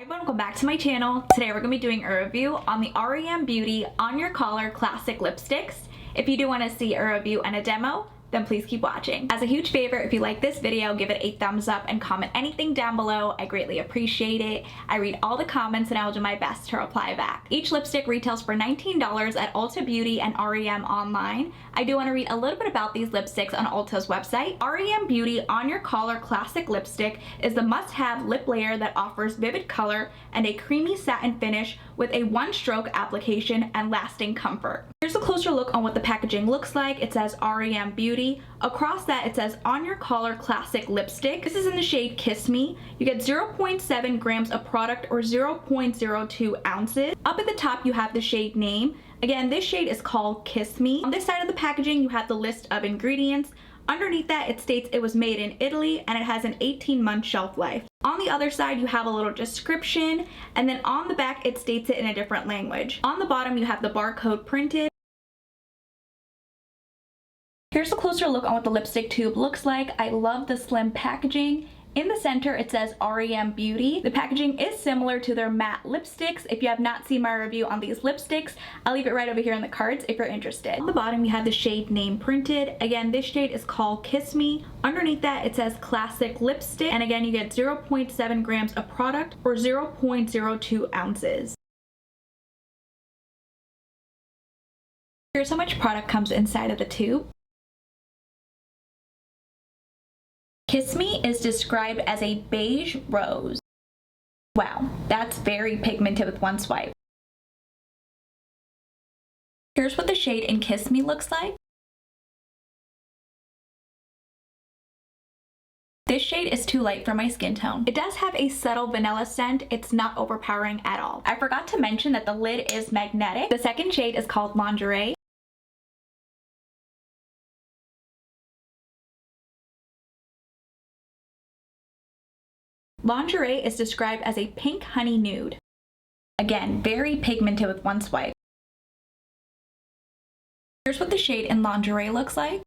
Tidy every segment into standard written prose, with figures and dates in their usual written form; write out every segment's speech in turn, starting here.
Hi everyone, welcome back to my channel. Today we're going to be doing a review on the R.E.M. Beauty On Your Collar Classic Lipsticks. If you do want to see a review and a demo, then please keep watching. As a huge favor, if you like this video, give it a thumbs up and comment anything down below. I greatly appreciate it. I read all the comments and I will do my best to reply back. Each lipstick retails for $19 at Ulta Beauty and R.E.M. online. I do want to read a little bit about these lipsticks on Ulta's website. R.E.M. Beauty On Your Collar Classic Lipstick is the must-have lip layer that offers vivid color and a creamy satin finish with a one-stroke application and lasting comfort. Here's a closer look on what the packaging looks like. It says R.E.M. Beauty. Across that, it says On Your Collar Classic Lipstick. This is in the shade Kiss Me. You get 0.7 grams of product or 0.02 ounces. Up at the top, you have the shade name. Again, this shade is called Kiss Me. On this side of the packaging, you have the list of ingredients. Underneath that, it states it was made in Italy and it has an 18-month shelf life. On the other side, you have a little description, and then on the back, it states it in a different language. On the bottom, you have the barcode printed. Here's a closer look on what the lipstick tube looks like. I love the slim packaging. In the center, it says R.E.M. Beauty. The packaging is similar to their matte lipsticks. If you have not seen my review on these lipsticks, I'll leave it right over here in the cards if you're interested. On the bottom, you have the shade name printed. Again, this shade is called Kiss Me. Underneath that, it says Classic Lipstick. And again, you get 0.7 grams of product or 0.02 ounces. Here's how much product comes inside of the tube. Kiss Me is described as a beige rose. Wow, that's very pigmented with one swipe. Here's what the shade in Kiss Me looks like. This shade is too light for my skin tone. It does have a subtle vanilla scent. It's not overpowering at all. I forgot to mention that the lid is magnetic. The second shade is called Lingerie. Lingerie is described as a pink honey nude. Again, very pigmented with one swipe. Here's what the shade in Lingerie looks like.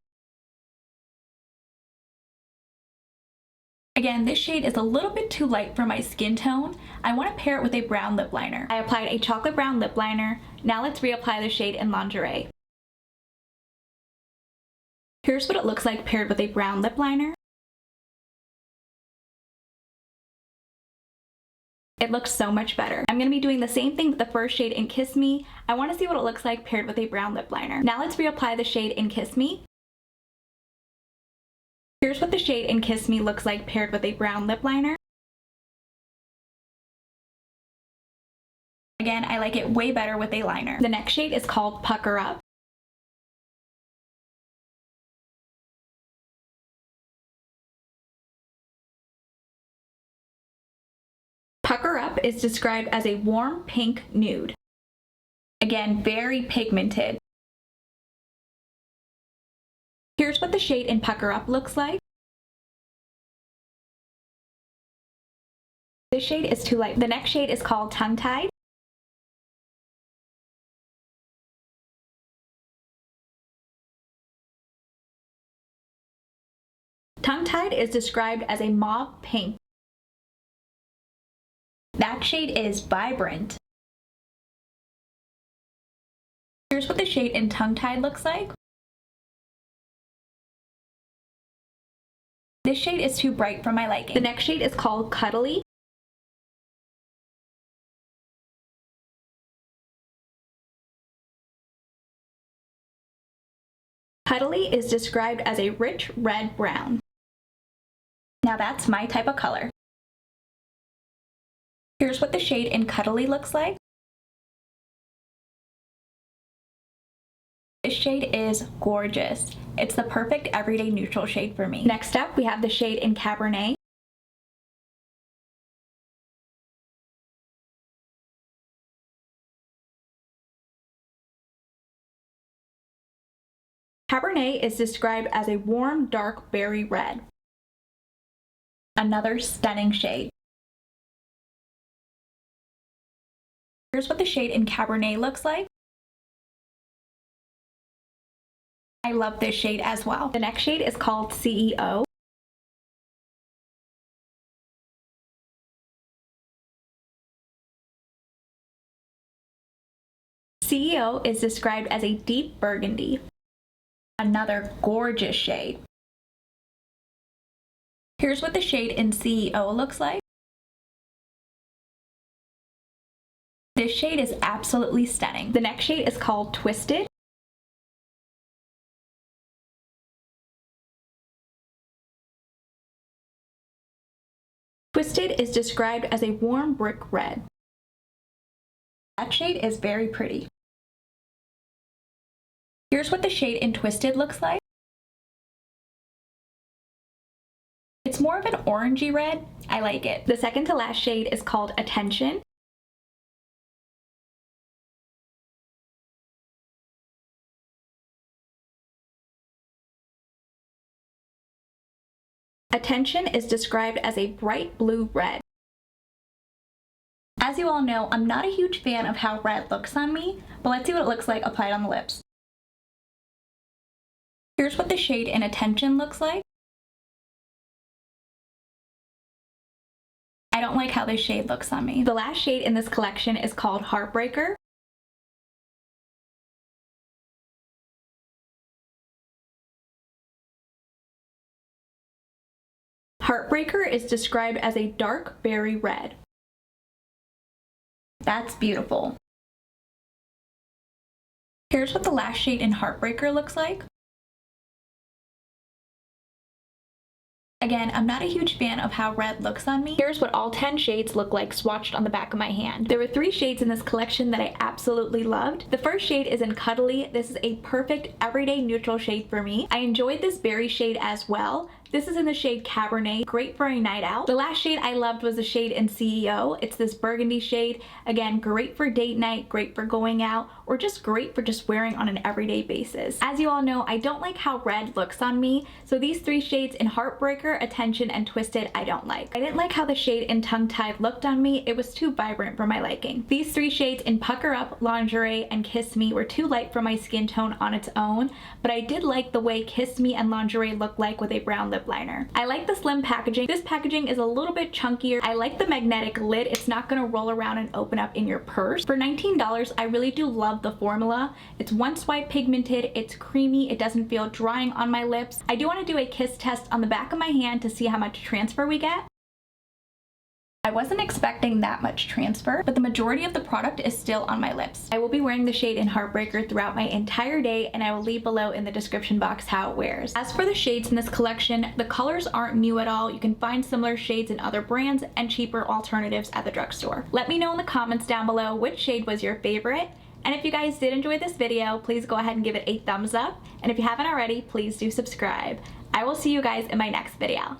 Again, this shade is a little bit too light for my skin tone. I want to pair it with a brown lip liner. I applied a chocolate brown lip liner. Now let's reapply the shade in Lingerie. Here's what it looks like paired with a brown lip liner. It looks so much better. I'm going to be doing the same thing with the first shade in Kiss Me. I want to see what it looks like paired with a brown lip liner. Now let's reapply the shade in Kiss Me. Here's what the shade in Kiss Me looks like paired with a brown lip liner. Again, I like it way better with a liner. The next shade is called Pucker Up. Pucker Up is described as a warm pink nude. Again, very pigmented. Here's what the shade in Pucker Up looks like. This shade is too light. The next shade is called Tongue Tied. Tongue Tied is described as a mauve pink. That shade is Vibrant. Here's what the shade in Tongue Tied looks like. This shade is too bright for my liking. The next shade is called Cuddly. Cuddly is described as a rich red brown. Now that's my type of color. Here's what the shade in Cuddly looks like. This shade is gorgeous. It's the perfect everyday neutral shade for me. Next up, we have the shade in Cabernet. Cabernet is described as a warm, dark berry red. Another stunning shade. Here's what the shade in Cabernet looks like. I love this shade as well. The next shade is called CEO. CEO is described as a deep burgundy. Another gorgeous shade. Here's what the shade in CEO looks like. This shade is absolutely stunning. The next shade is called Twisted. Twisted is described as a warm brick red. That shade is very pretty. Here's what the shade in Twisted looks like. It's more of an orangey red. I like it. The second to last shade is called Attention. Attention is described as a bright blue red. As you all know, I'm not a huge fan of how red looks on me, but let's see what it looks like applied on the lips. Here's what the shade in Attention looks like. I don't like how this shade looks on me. The last shade in this collection is called Heartbreaker. Heartbreaker is described as a dark berry red. That's beautiful. Here's what the last shade in Heartbreaker looks like. Again, I'm not a huge fan of how red looks on me. Here's what all 10 shades look like swatched on the back of my hand. There were 3 shades in this collection that I absolutely loved. The first shade is in Cuddly. This is a perfect everyday neutral shade for me. I enjoyed this berry shade as well. This is in the shade Cabernet, great for a night out. The last shade I loved was the shade in CEO. It's this burgundy shade. Again, great for date night, great for going out, or just great for just wearing on an everyday basis. As you all know, I don't like how red looks on me, so these 3 shades in Heartbreaker, Attention, and Twisted I don't like. I didn't like how the shade in Tongue Tied looked on me. It was too vibrant for my liking. These 3 shades in Pucker Up, Lingerie, and Kiss Me were too light for my skin tone on its own, but I did like the way Kiss Me and Lingerie look like with a brown lip liner. I like the slim packaging. This packaging is a little bit chunkier. I like the magnetic lid. It's not going to roll around and open up in your purse. For $19, I really do love the formula. It's one swipe pigmented. It's creamy. It doesn't feel drying on my lips. I do want to do a kiss test on the back of my hand to see how much transfer we get. I wasn't expecting that much transfer, but the majority of the product is still on my lips. I will be wearing the shade in Heartbreaker throughout my entire day, and I will leave below in the description box how it wears. As for the shades in this collection, the colors aren't new at all. You can find similar shades in other brands and cheaper alternatives at the drugstore. Let me know in the comments down below which shade was your favorite. And if you guys did enjoy this video, please go ahead and give it a thumbs up. And if you haven't already, please do subscribe. I will see you guys in my next video.